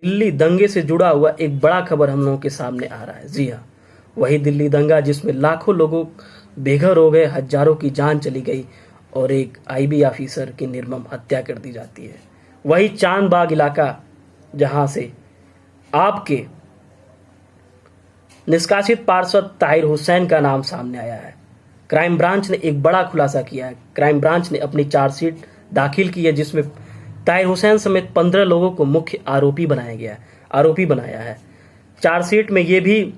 दिल्ली दंगे से जुड़ा हुआ एक बड़ा खबर हम लोगों के सामने आ रहा है। जी हाँ, वही दिल्ली दंगा जिसमें लाखों लोगों बेघर हो गए, हजारों की जान चली गई और एक आईबी ऑफिसर की निर्मम हत्या कर दी जाती है। वही चांदबाग इलाका जहां से आपके निष्कासित पार्षद ताहिर हुसैन का नाम सामने आया है। क्राइम ब्रांच ने एक बड़ा खुलासा किया है। क्राइम ब्रांच ने अपनी चार्जशीट दाखिल की है जिसमें ताहिर हुसैन समेत 15 लोगों को मुख्य आरोपी बनाया है। चार्जशीट में यह भी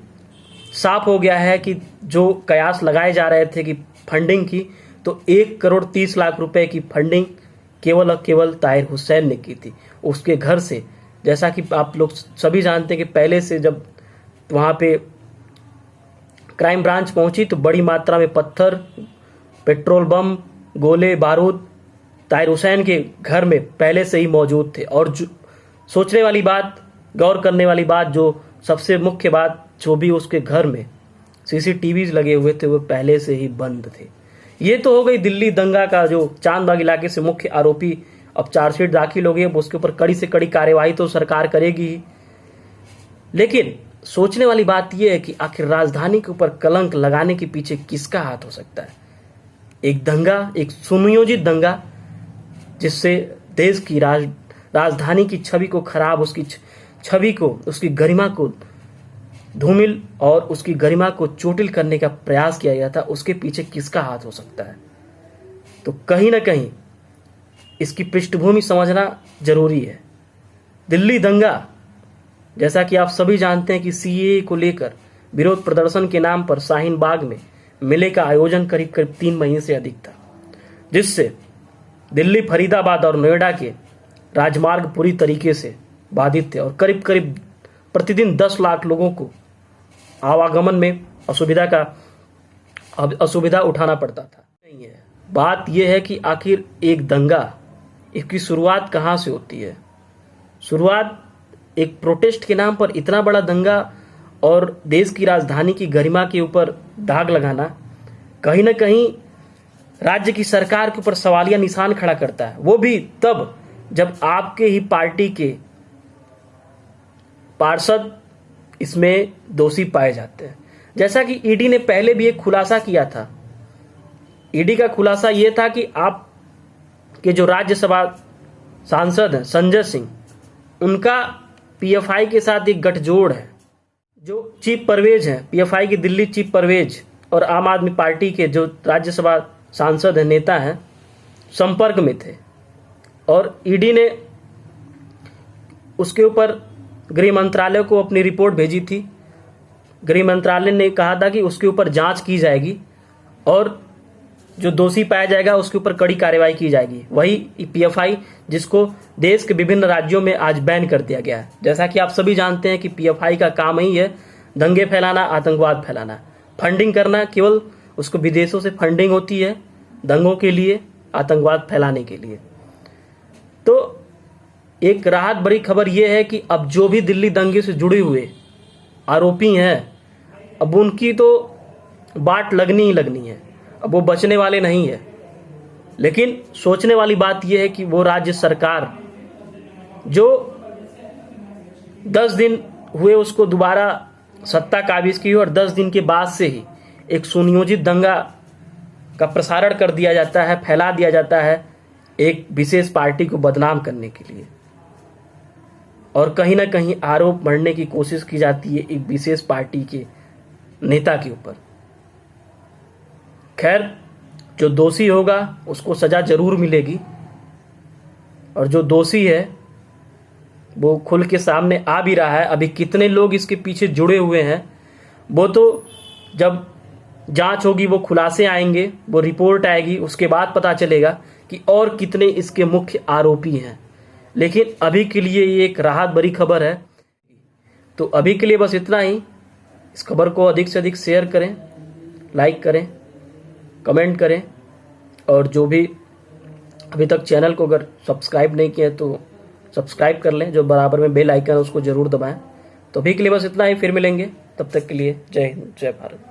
साफ हो गया है कि जो कयास लगाए जा रहे थे कि फंडिंग की, तो 1,30,00,000 रुपए की फंडिंग केवल ताहिर हुसैन ने की थी उसके घर से। जैसा कि आप लोग सभी जानते हैं कि पहले से जब वहां पे क्राइम ब्रांच पहुंची तो बड़ी मात्रा में पत्थर, पेट्रोल बम, गोले बारूद ताहिर हुसैन के घर में पहले से ही मौजूद थे। और जो सोचने वाली बात, गौर करने वाली बात, जो सबसे मुख्य बात, जो भी उसके घर में सीसीटीवी लगे हुए थे वो पहले से ही बंद थे। ये तो हो गई दिल्ली दंगा का जो चांदबाग इलाके से मुख्य आरोपी। अब चार्जशीट दाखिल हो गई, अब उसके ऊपर कड़ी से कड़ी कार्यवाही तो सरकार करेगी ही। लेकिन सोचने वाली बात यह है कि आखिर राजधानी के ऊपर कलंक लगाने के पीछे किसका हाथ हो सकता है? एक दंगा, एक सुनियोजित दंगा जिससे देश की राजधानी की छवि को खराब, उसकी छवि को, उसकी गरिमा को धूमिल और उसकी गरिमा को चोटिल करने का प्रयास किया गया था। उसके पीछे किसका हाथ हो सकता है? तो कहीं ना कहीं इसकी पृष्ठभूमि समझना जरूरी है। दिल्ली दंगा, जैसा कि आप सभी जानते हैं कि सीएए को लेकर विरोध प्रदर्शन के नाम पर शाहीन बाग में मेले का आयोजन करीब 3 महीने से अधिक था, जिससे दिल्ली, फरीदाबाद और नोएडा के राजमार्ग पूरी तरीके से बाधित थे और करीब प्रतिदिन 10 लाख लोगों को आवागमन में असुविधा उठाना पड़ता था। नहीं है, बात यह है कि आखिर एक दंगा, इसकी शुरुआत कहां से होती है? शुरुआत एक प्रोटेस्ट के नाम पर इतना बड़ा दंगा और देश की राजधानी की गरिमा के ऊपर दाग लगाना कहीं ना कहीं राज्य की सरकार के ऊपर सवालिया निशान खड़ा करता है। वो भी तब जब आपके ही पार्टी के पार्षद इसमें दोषी पाए जाते हैं। जैसा कि ईडी ने पहले भी एक खुलासा किया था। ईडी का खुलासा यह था कि आप के जो राज्यसभा सांसद हैं संजय सिंह, उनका पीएफआई के साथ एक गठजोड़ है। जो चीफ परवेज हैं, पीएफआई की दिल्ली चीफ परवेज और आम आदमी पार्टी के जो राज्यसभा सांसद हैं, नेता हैं, संपर्क में थे। और ईडी ने उसके ऊपर गृह मंत्रालय को अपनी रिपोर्ट भेजी थी। गृह मंत्रालय ने कहा था कि उसके ऊपर जांच की जाएगी और जो दोषी पाया जाएगा उसके ऊपर कड़ी कार्रवाई की जाएगी। वही पीएफआई जिसको देश के विभिन्न राज्यों में आज बैन कर दिया गया है। जैसा कि आप सभी जानते हैं कि पीएफआई का काम ही है दंगे फैलाना, आतंकवाद फैलाना, फंडिंग करना। केवल उसको विदेशों से फंडिंग होती है दंगों के लिए, आतंकवाद फैलाने के लिए। तो एक राहत भरी खबर यह है कि अब जो भी दिल्ली दंगे से जुड़े हुए आरोपी हैं, अब उनकी तो बाट लगनी ही लगनी है, अब वो बचने वाले नहीं है। लेकिन सोचने वाली बात यह है कि वो राज्य सरकार जो 10 दिन हुए उसको दोबारा सत्ता काबिज की और 10 दिन के बाद से ही एक सुनियोजित दंगा का प्रसारण कर दिया जाता है, फैला दिया जाता है एक विशेष पार्टी को बदनाम करने के लिए। और कहीं ना कहीं आरोप मढ़ने की कोशिश की जाती है एक विशेष पार्टी के नेता के ऊपर। खैर, जो दोषी होगा उसको सजा जरूर मिलेगी और जो दोषी है वो खुल के सामने आ भी रहा है। अभी कितने लोग इसके पीछे जुड़े हुए हैं वो तो जब जांच होगी, वो खुलासे आएंगे, वो रिपोर्ट आएगी, उसके बाद पता चलेगा कि और कितने इसके मुख्य आरोपी हैं। लेकिन अभी के लिए ये एक राहत भरी खबर है। तो अभी के लिए बस इतना ही। इस खबर को अधिक से अधिक शेयर करें, लाइक करें, कमेंट करें और जो भी अभी तक चैनल को अगर सब्सक्राइब नहीं किया तो सब्सक्राइब कर लें। जो बराबर में बेल आइकन है उसको जरूर दबाएं। तो अभी के लिए बस इतना ही, फिर मिलेंगे। तब तक के लिए जय हिंद, जय भारत।